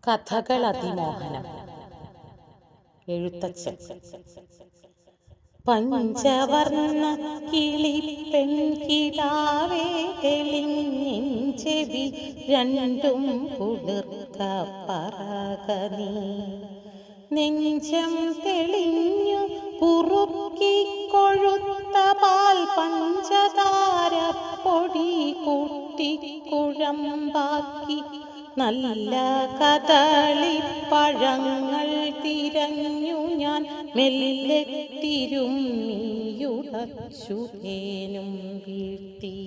കഥകൾ അതിമോഹനം. എഴുത്തച്ഛൻ. പഞ്ചവർണ്ണ കിളി പെൺകിടാവേ തെളിഞ്ഞെൻ ചെവി രണ്ടും കുളിർക്ക പറകനീ നെഞ്ചം തെളിഞ്ഞു കുറുക്കി കൊഴുത്ത പാൽ പഞ്ചതാര പൊടി കൂട്ടി കുഴമ്പാക്കി നല്ല കദളിപ്പഴങ്ങൾ തിരഞ്ഞു ഞാൻ മെല്ലെ തിരുമ്മിയുടച്ചു തേനും വീഴ്ത്തി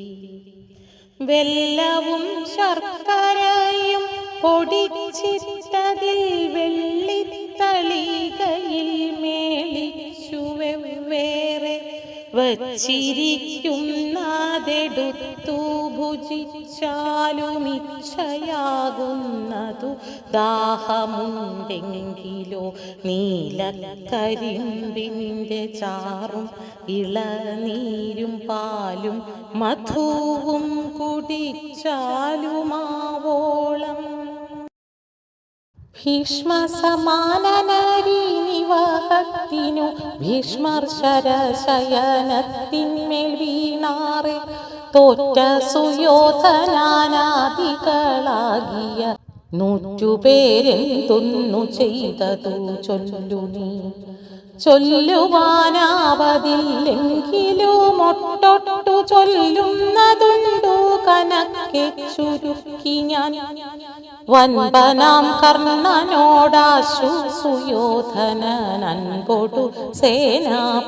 വെല്ലവും ശർക്കരയും പൊടിച്ചിട്ടതിൽ വെള്ളിത്തളികയിൽ മേളിച്ചു വെവ്വേറെ വച്ചിരിക്കുന്നതെടുത്തു ഭുജിച്ചാലുമിച്ഛയാകുന്നതു ദാഹമുണ്ടെങ്കിലോ നീലക്കരിമ്പിൻ്റെ ചാറും ഇളനീരും പാലും മധുവും കുടിച്ചാലുമാവോളം ഭീഷ്മസമാനനരീനിവഹത്തിനു ഭീഷ്മർ ശരശയനത്തിന്മേൽ വീണാറെ തോറ്റ സുയോധനാനാദികളാകിയ 100 പേരെന്തൊന്നു ചെയ്തതു ചൊല്ലു നീ. ചൊല്ലുവാനാവതില്ലെങ്കിലും ഒട്ടൊട്ടു ചൊല്ലുന്നതുണ്ടു കനക്കെ ചുരുക്കി ഞാൻ. വൻപനാം കർണനോടാശു സുയോധനൻ അൻപൊടു സേനാപതിയാക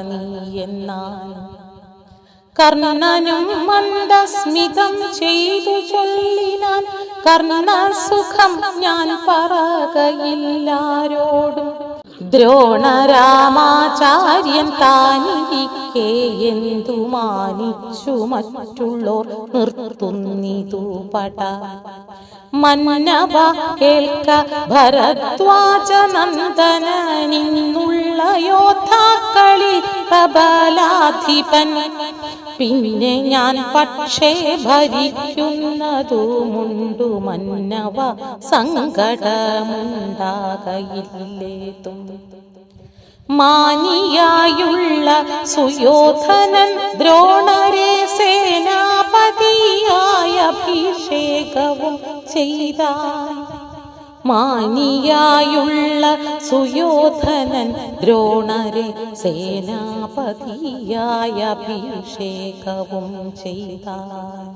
നീ എന്നാൻ. കർണനും മന്ദസ്മിതം ചെയ്തു ചൊല്ലിനാൻ കർണസുഖം ഞാൻ പറകയില്ലാരോടും. ദ്രോണരാമാചാര്യൻ താനിരിക്കെ എന്തു മാനിച്ചു മറ്റുള്ളോർ നിർത്തുന്നിതു പട. മന്നവ കേൾക്ക ഭരദ്വാജ നന്ദനനിന്നുള്ള യോദ്ധാക്കളിൽ പ്രബലാധിപൻ. പിന്നെ ഞാൻ പക്ഷേ ഭരിക്കുന്നതുമുണ്ടു മന്നവ സങ്കടമുണ്ടാകയില്ലേതും. മാനിയായുള്ള സുയോധനൻ ദ്രോണരെ സേനാപതിയായ അഭിഷേകവും ചെയ്താൻ. മാനിയായുള്ള സുയോധനൻ ദ്രോണരെ സേനാപതിയായ അഭിഷേകവും ചെയ്താൻ.